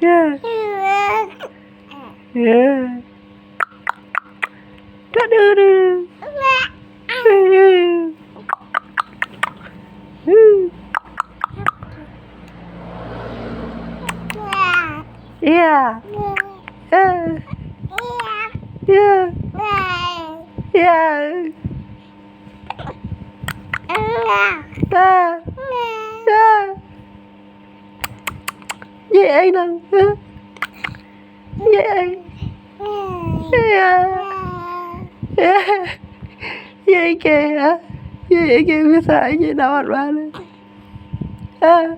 Yeah. Yeah. Đó đưa đưa. Yeah. Yeah. Yeah. Yeah. Ta. Ta. Vậy nè. Vậy. Yeah. Yeah. Vậy kìa. Vậy kìa biết sao vậy đâu anh ba nữa. À.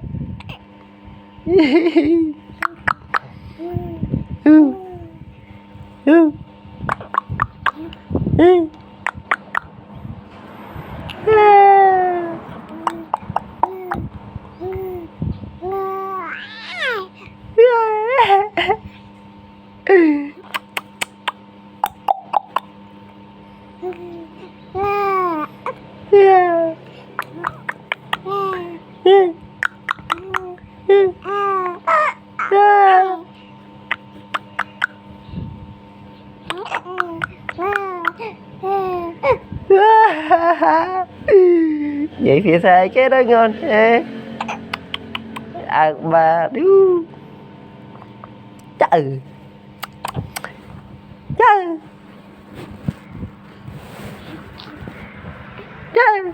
Vậy phía xa cái đó ngon ha. Ba điu. Trời. Trời. Trời.